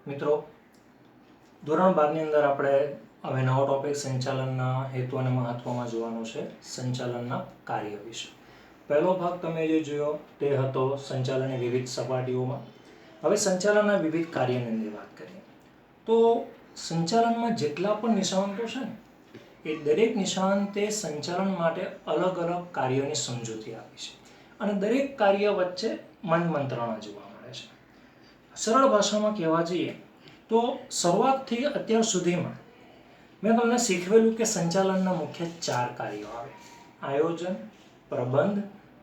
મિત્રો, ધોરણ 12 ની અંદર આપણે હવે નવો ટોપિક સંચાલનના હેતુ અને મહત્વમાં જોવાનો છે, સંચાલનના કાર્ય વિશે. પહેલો ભાગ તમે જે જોયો તે હતો સંચાલનની વિવિધ સપાટીઓમાં. હવે સંચાલનના વિવિધ કાર્યની અંદર વાત કરીએ તો સંચાલનમાં જેટલા પણ નિષ્ણાતો છે ને એ દરેક નિષ્ણાંતે સંચાલન માટે અલગ અલગ કાર્યોની સમજૂતી આપી છે અને દરેક કાર્ય વચ્ચે મંત્રણા જોવા મળે છે. સરળ ભાષામાં કહેવા જઈએ તો શરૂઆતથી અત્યાર સુધીમાં મેં તમને શીખવેલું કે સંચાલનના મુખ્ય 4 કાર્યો આવે: આયોજન, પ્રબંધ,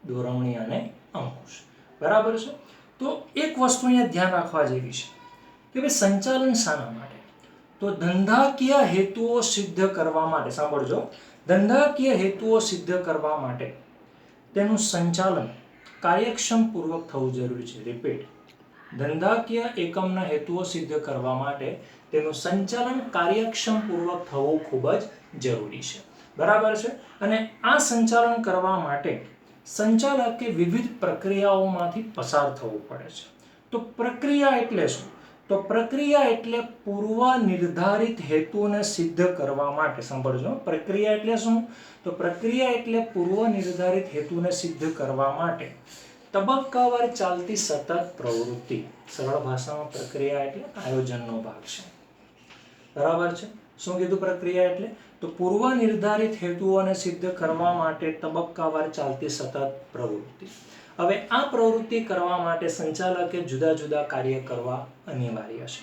દોરવણી અને અંકુશ. બરાબર છે? તો એક વસ્તુ અહીંયા ધ્યાન રાખવા જેવી છે કે ભાઈ સંચાલન શાના માટે? તો ધંધાકીય હેતુઓ સિદ્ધ કરવા માટે, સાંભળજો, ધંધાકીય હેતુઓ સિદ્ધ કરવા માટે તેનું સંચાલન કાર્યક્ષમ પૂર્વક થવું જરૂરી છે. રિપીટ, ધંધાકીય એકમના હેતુઓ સિદ્ધ કરવા માટે તેનું સંચાલન કાર્યક્ષમ પૂર્વક થવું ખૂબ જ જરૂરી છે. બરાબર છે? અને આ સંચાલન કરવા માટે સંચાલકે વિવિધ પ્રક્રિયાઓમાંથી પસાર થવું પડે છે. તો પ્રક્રિયા એટલે શું? તો પ્રક્રિયા એટલે પૂર્વ નિર્ધારિત હેતુને સિદ્ધ કરવા માટે, સાંભળજો, પ્રક્રિયા એટલે શું? તો પ્રક્રિયા એટલે પૂર્વ નિર્ધારિત હેતુને સિદ્ધ કરવા માટે તબક્કાવાર ચાલતી સતત પ્રવૃત્તિ. સરળ ભાષામાં પ્રક્રિયા એટલે આયોજનનો ભાગ છે. બરાબર છે? શું કીધું પ્રક્રિયા એટલે? તો પૂર્વ નિર્ધારિત હેતુઓને સિદ્ધ કરવા માટે તબક્કાવાર ચાલતી સતત પ્રવૃત્તિ. હવે આ પ્રવૃત્તિ કરવા માટે સંચાલકે જુદા જુદા કાર્ય કરવા અનિવાર્ય છે.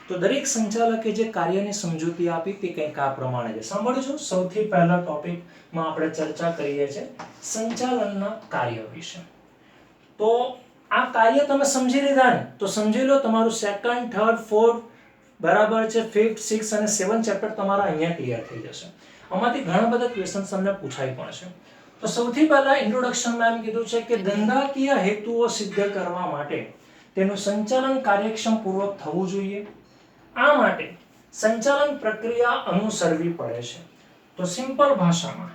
તો દરેક સંચાલકે જે કાર્યની સમજૂતી આપી તે કંઈક આ પ્રમાણે છે. સાંભળજો, સૌથી પહેલા ટોપિકમાં આપણે ચર્ચા કરીએ છીએ સંચાલનના કાર્ય વિશે. તો આ કાર્ય તમે સમજી લીધા ને? તો સમજી લો તમારું સેકન્ડ, થર્ડ, ફોર્થ, બરાબર છે, 5th, 6th અને 7th ચેપ્ટર તમારા અહીંયા ક્લિયર થઈ જશે. આમાંથી ઘણા બધા ક્વેશ્ચન તમને પૂછાઈ પણ છે. તો સૌથી પહેલા ઇન્ટ્રોડક્શનમાં એમ કીધું છે કે ધંધાકીય હેતુઓ સિદ્ધ કરવા માટે તેનું સંચાલન કાર્યક્ષમ પૂર્વક થવું જોઈએ. આ માટે સંચાલન પ્રક્રિયા અનુસરવી પડે છે. તો સિમ્પલ ભાષામાં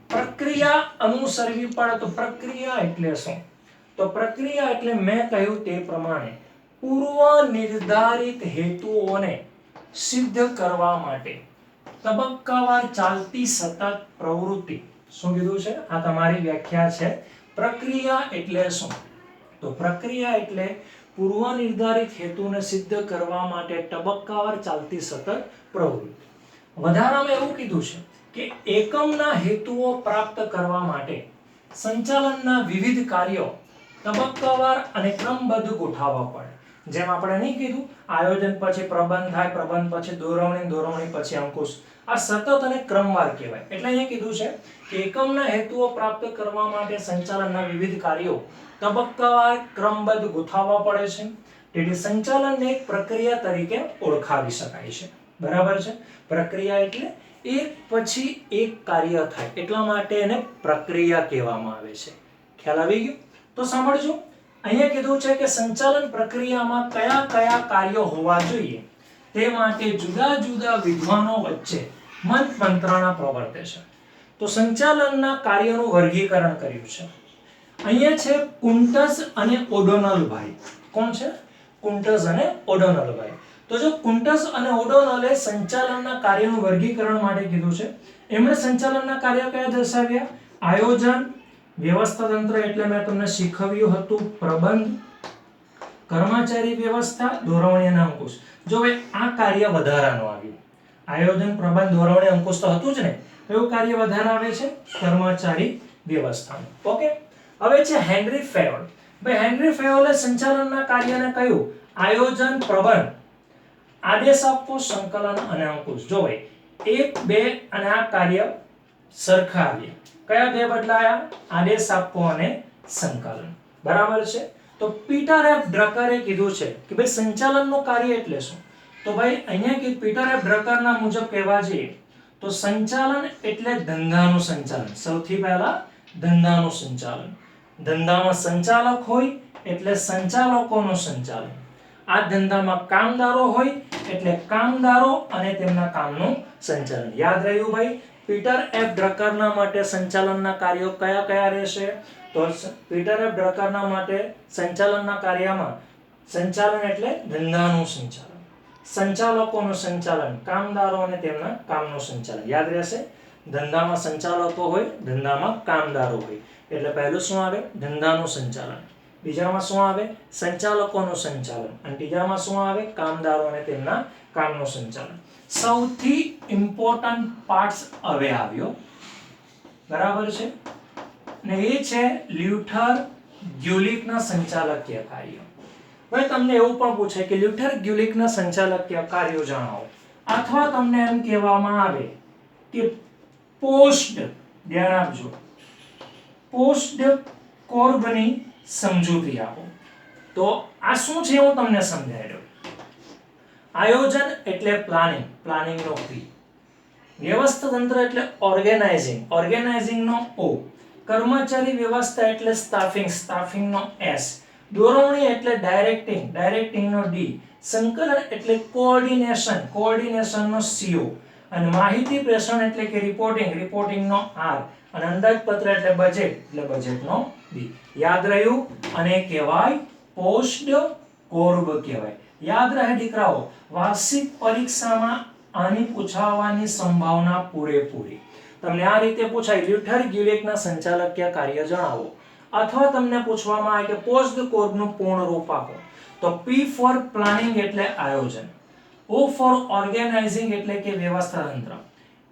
પ્રક્રિયા અનુસરવી પડે. તો પ્રક્રિયા એટલે શું? તો પ્રક્રિયા એટલે મેં કહ્યું તે પ્રમાણે પૂર્વ નિર્ધારિત હેતુઓને સિદ્ધ કરવા માટે તબક્કાવાર ચાલતી સતત પ્રવૃત્તિ. શું કીધું છે? આ તમારી વ્યાખ્યા છે. પ્રક્રિયા એટલે શું? તો પ્રક્રિયા એટલે પૂર્વ નિર્ધારિત હેતુને સિદ્ધ કરવા માટે તબક્કાવાર ચાલતી સતત પ્રવૃત્તિ. વધારામાં એવું કીધું છે કે એકમના હેતુઓ પ્રાપ્ત કરવા માટે સંચાલનના વિવિધ કાર્યો તબક્કાવાર અને ક્રમબદ્ધ ગોઠવવા પડે. જેમ આપણે નહીં કીધું, આયોજન પછી પ્રબંધ થાય, પ્રબંધ પછી દોરવણી, દોરવણી પછી અંકુશ. આ સતત અને ક્રમવાર કહેવાય. એટલે અહીંયા કીધું છે કે એકમના હેતુઓ પ્રાપ્ત કરવા માટે સંચાલનના વિવિધ કાર્યો તબક્કાવાર ક્રમબદ્ધ ગોઠવવા પડે છે. તેથી સંચાલનને એક પ્રક્રિયા તરીકે ઓળખાવી શકાય છે. બરાબર છે? પ્રક્રિયા એટલે એક પછી એક કાર્ય થાય, એટલા માટે એને પ્રક્રિયા કહેવામાં આવે છે. ખ્યાલ આવી ગયો? તો સાંભળજો, અહીંયા કીધું છે કે સંચાલન પ્રક્રિયામાં કયા કયા કાર્યો હોવા જોઈએ તે માટે જુદા જુદા વિદ્વાનો વચ્ચે મંત્રણા પ્રવર્તે છે. તો સંચાલનના કાર્યોનું વર્ગીકરણ કર્યું છે. અહીંયા છે કુન્ટસ અને ઓડોનલભાઈ. કોણ છે? કુન્ટસ અને ઓડોનલભાઈ. તો જો કુન્ટસ અને ઓડોનલે સંચાલનના કાર્યનું વર્ગીકરણ માટે કીધું છે. એમણે સંચાલનના કાર્ય કયા દર્શાવ્યા? આયોજન, વ્યવસ્થા તંત્ર એટલે મેં તમને શીખવ્યું હતું પ્રબંધ, કર્મચારી વ્યવસ્થા, દોરવણી અને અંકુશ. જો હવે આ કાર્ય વધારાનું આવ્યું. આયોજન, પ્રબંધ, દોરવણી, અંકુશ તો હતું જ ને. કયું કાર્ય વધારે આવે છે? કર્મચારી વ્યવસ્થા. ઓકે. હવે છે હેનરી ફેયોલ. ભાઈ હેનરી ફેયોલે સંચાલનના કાર્યને કહ્યું આયોજન, પ્રબંધ, આદેશ આપવો, સંકલન અને અંકુશ. જો ભાઈ 1, 2 અને આ કાર્ય સરખા આવ્યા. કયા બે બદલાયા? આદેશ આપવો અને સંકલન. બરાબર છે? તો પીટર એફ ડ્રકરે કીધું છે કે ભાઈ સંચાલનનું કાર્ય એટલે શું? તો ભાઈ અહીંયા કે પીટર એફ ડ્રકરના મુજબ કહેવા જઈએ તો સંચાલન એટલે ધંધાનું સંચાલન. સૌથી પહેલા ધંધાનું સંચાલન. ધંધામાં સંચાલક હોય એટલે સંચાલકોનું સંચાલન. આ ધંધામાં કામદારો હોય એટલે કામદારો અને તેમના કામનું સંચાલન. યાદ રહ્યું ભાઈ? પીટર એફ ડ્રકરના માટે સંચાલનના કાર્યો કયા કયા રહેશે? તો પીટર એફ ડ્રકરના માટે સંચાલનના કાર્યમાં સંચાલન એટલે ધંધાનું સંચાલન. સંચાલકોનું સંચાલન, કામદારો અને તેમના કામનું સંચાલન. યાદ રહેશે, ધંધામાં સંચાલકો હોય, ધંધામાં કામદારો હોય. એટલે પહેલું શું આવે? ધંધાનું સંચાલન. બીજામાં શું આવે? સંચાલકોનું સંચાલન. અને ત્રીજામાં શું આવે? કામદારો અને તેમના કામનું સંચાલન. સૌથી ઇમ્પોર્ટન્ટ પાર્ટ્સ હવે આવ્યો, બરાબર છે, ને એ છે લ્યુથર ગ્યુલિકના સંચાલકીય કાર્યો. હવે તમને એવું પણ પૂછે કે લ્યુથર ગ્યુલિકના સંચાલકીય કાર્યો જણાવો, અથવા તમને એમ કહેવામાં આવે કે પોસ્ટ, ધ્યાન આપજો, પોસ્ટ કોર્બની સમજૂતી આપો. તો આ શું છે હું તમને સમજાવી દઉં. આયોજન એટલે પ્લાનિંગ, પ્લાનિંગનો પી. વ્યવસ્થાતંત્ર એટલે ઓર્ગેનાઇઝિંગ, ઓર્ગેનાઇઝિંગનો ઓ. કર્મચારી વ્યવસ્થા એટલે સ્ટાફિંગ, સ્ટાફિંગનો એસ. દોરવણી એટલે ડાયરેક્ટિંગ, ડાયરેક્ટિંગનો ડી. સંકલન એટલે કોઓર્ડિનેશન, કોઓર્ડિનેશનનો સીઓ. અને માહિતી પ્રેષણ એટલે કે રિપોર્ટિંગ, રિપોર્ટિંગનો આર. અને અંદાજપત્ર એટલે બજેટ, એટલે બજેટનો બી. યાદ રહ્યું? અને કહેવાય પોસ્ટ કોર્બ કહેવાય. યાદ રહે દીકરાઓ, વાર્ષિક પરીક્ષામાં આની પૂછાવાની સંભાવના પૂરેપૂરી. તમને આ રીતે પૂછાય, લ્યુથર ગ્યુલિકના સંચાલકીય કાર્ય જણાવો, અથવા તમને પૂછવામાં આવે કે પોસ્ટ કોર્બનું પૂર્ણ રૂપ આપો. તો પી ફોર પ્લાનિંગ એટલે આયોજન, ઓ ફોર ઓર્ગેનાઇઝિંગ એટલે કે વ્યવસ્થાતંત્ર,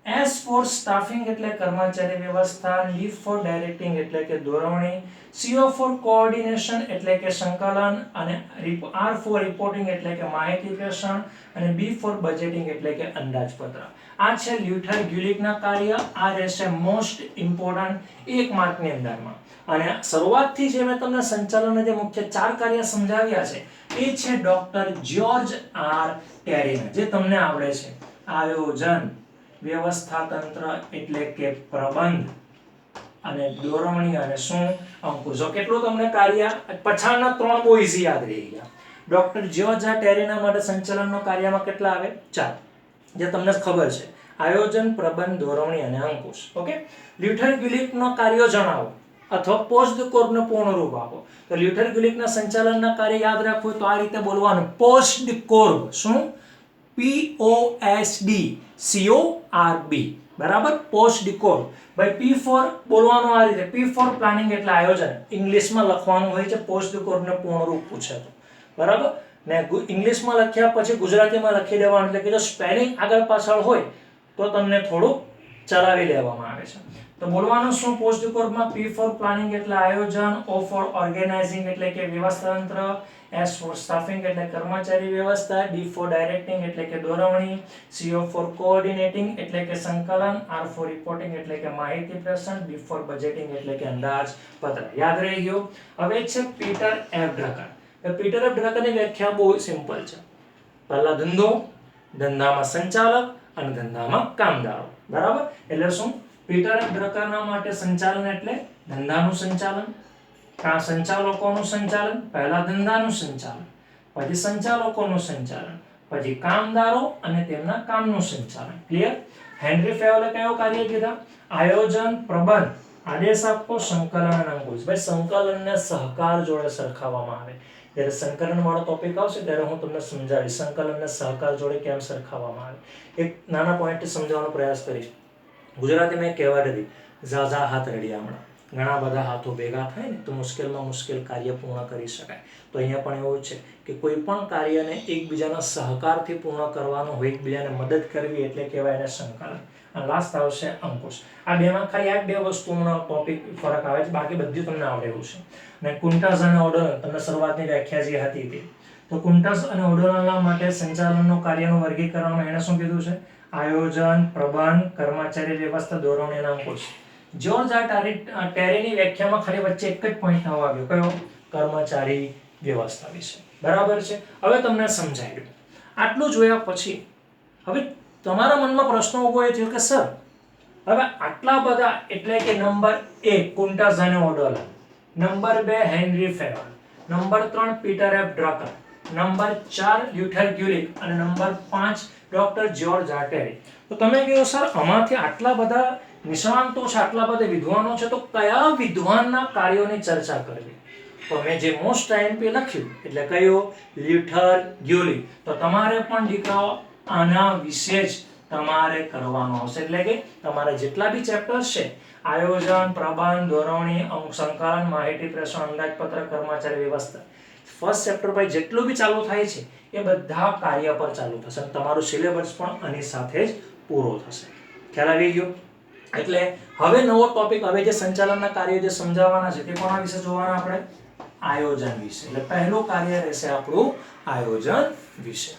એસ ફોર સ્ટાફિંગ એટલે કર્મચારી વ્યવસ્થા, ડી ફોર ડાયરેક્ટિંગ એટલે કે દોરવણી, સીઓ ફોર કોઓર્ડિનેશન એટલે કે સંકલન, અને આર ફોર રિપોર્ટિંગ એટલે કે માહિતી પ્રેષણ, અને બી ફોર બજેટિંગ એટલે કે અંદાજપત્ર. આ છે લ્યુથર ગ્યુલિકના કાર્ય. આ રહેશે મોસ્ટ ઇમ્પોર્ટન્ટ 1 માર્કની અંદરમાં. અને શરૂઆતથી જે મેં તમને સંચાલનના જે મુખ્ય 4 કાર્ય સમજાવ્યા છે એ છે ડોક્ટર જ્યોર્જ આર ટેરીના, જે તમને આવડે છે. આયોજન, વ્યવસ્થાતંત્ર એટલે કે પ્રબંધ, અને દોરવણી, અને શું? અંકુશો. કેટલું તમને કાર્ય પછાડના 3 બહુ ઈઝી યાદ રહી ગયા. ડોક્ટર જ્યોર્જ આર ટેરીના માટે સંચાલનનો કાર્યમાં કેટલા આવે? 4, જે તમને ખબર છે. આયોજન, પ્રબંધ, દોરવણી અને અંકુશ. ઓકે. લ્યુથર ગ્યુલિકનો કાર્યો જણાવો, અથવા પોસ્ટ કોર્બનું પૂર્ણ રૂપ આપો. તો લ્યુથર ગ્યુલિકના સંચાલનના કાર્ય યાદ રાખવું તો આ રીતે બોલવાનું, પોસ્ટ કોર્બ. શું? POSTCORB, બરાબર? પોસ્ટ કોર્બ. ભાઈ P ફોર બોલવાનું આ રીતે, P ફોર પ્લાનિંગ એટલે આયોજન. ઇંગ્લિશમાં લખવાનું હોય છે પોસ્ટ કોર્બનું પૂર્ણ રૂપ પૂછે તો, બરાબર? ને ઇંગ્લિશમાં લખ્યા પછી ગુજરાતીમાં લખી દેવાનું, એટલે કે જો સ્પેલિંગ આગળ પાછળ હોય તો તમને થોડું ચલાવી લેવામાં આવે છે. તો બોલવાનું શું પોસ્ટ કોર્બમાં? P ફોર પ્લાનિંગ એટલે આયોજન, O ફોર ઓર્ગેનાઇઝિંગ એટલે કે વ્યવસ્થાતંત્ર, S ફોર સ્ટાફિંગ એટલે કર્મચારી વ્યવસ્થા, D ફોર ડાયરેક્ટિંગ એટલે કે દોરવણી, CO ફોર કોઓર્ડિનેટિંગ એટલે કે સંકલન, R ફોર રિપોર્ટિંગ એટલે કે માહિતી પ્રેષણ, B ફોર બજેટિંગ એટલે કે અંદાજપત્ર. યાદ રહી ગયું? હવે છે Peter F Drucker. Peter F ડ્રકરની વ્યાખ્યા બહુ સિમ્પલ છે. પહેલા ધંધો, ધંધામાં સંચાલક અને ધંધામાં કામદારો, બરાબર? એટલે શું? પીટર એફ ડ્રકરના માટે સંચાલન એટલે ધંધાનું સંચાલન, સંચાલકોનું સંચાલન. પહેલા ધંધાનું સંચાલન, પછી સંચાલકોનું સંચાલન, પછી કામદારો અને તેમના કામનું સંચાલન. ક્લિયર? હેનરી ફેવલે કયો કાર્ય કીધા? આયોજન, પ્રબંધ, આદેશ આપવો, સંકલન અને અંકુશ. ભાઈ સંકલનને સહકાર જોડે સરખાવવામાં આવે. જ્યારે સંકલન વાળો ટોપિક આવશે ત્યારે હું તમને સમજાવીશ સંકલનને સહકાર જોડે કેમ સરખાવવામાં આવે. એક નાના પોઈન્ટથી સમજાવવાનો પ્રયાસ કરીશ. ગુજરાતી મેં કહેવત હતી, ઝાઝા હાથ રડિયામણા. ઘણા બધા હાથો ભેગા થાય ને તો મુશ્કેલમાં મુશ્કેલ કાર્ય પૂર્ણ કરી શકાય. તો અહીંયા પણ એવું છે કે કોઈ પણ કાર્યને એકબીજાના સહકારથી પૂર્ણ કરવાનું હોય, એકબીજાને મદદ કરવી એટલે કહેવાય એને સંકલન. અને લાસ્ટ આવશે અંકુશ. આ બેમાં ખાલી આ 2 વસ્તુનો ટોપિક ફરક આવે છે, બાકી બધું તમને આવડે એવું છે. અને કુન્ટસ અને ઓડોનલ, તમને શરૂઆતની વ્યાખ્યા જે હતી તે. તો કુન્ટસ અને ઓડોનલના માટે સંચાલનનો કાર્યનું વર્ગીકરણ એને શું કીધું છે? આયોજન, પ્રબંધ, કર્મચારી વ્યવસ્થા, દોરવણી અને અંકુશ. જ્યોર્જ આર ટેરીની વ્યાખ્યામાં ખાલી વચ્ચે એક જ પોઈન્ટ નવો આવ્યો. કયો? કર્મચારી વ્યવસ્થા વિશે. બરાબર છે? હવે તમને સમજાયું. આટલું જોયા પછી હવે તમારા મનમાં પ્રશ્ન ઉભો થયો કે સર હવે આટલા બધા, એટલે કે નંબર 1 કુન્ટસ અને O'Donnell, number 2 Henri Fayol, number 3 Peter F Drucker, number 4 Luther Gulick અને number 5 doctor George R Terry. તો તમે કહો સર આમાંથી આટલા બધા નિષ્ણાંતો છે, આટલા બધા વિદ્વાનો છે, તો કયા વિદ્વાનના કાર્યોની ચર્ચા કરવી? તો મેં જે મોસ્ટ આઈએમપી લખ્યું એટલે કયો લિથર્ગ્યુલી, તો તમારે પણ દીકરાઓ આના વિશે જ તમારે કરવાનું આવશે. એટલે કે તમારે જેટલા બી ચેપ્ટર્સ છે આયોજન, પ્રબંધ, દોરવણી, સંકલન, માહિતી પ્રેષણ, અંદાજપત્ર, કર્મચારી વ્યવસ્થા, ફર્સ્ટ ચેપ્ટર પર જેટલું બી ચાલુ થાય છે એ બધા કાર્ય પર ચાલુ થશે. તમારું સિલેબસ પણ આની સાથે જ પૂરો થશે. ખ્યાલ આવી ગયો? એટલે હવે નવો ટોપિક, હવે જે સંચાલનના કાર્યો જે સમજાવવાના છે તે કોના વિશે જોવાના આપણે? આયોજન વિશે. એટલે પહેલું કાર્ય રહેશે આપણું આયોજન વિશે.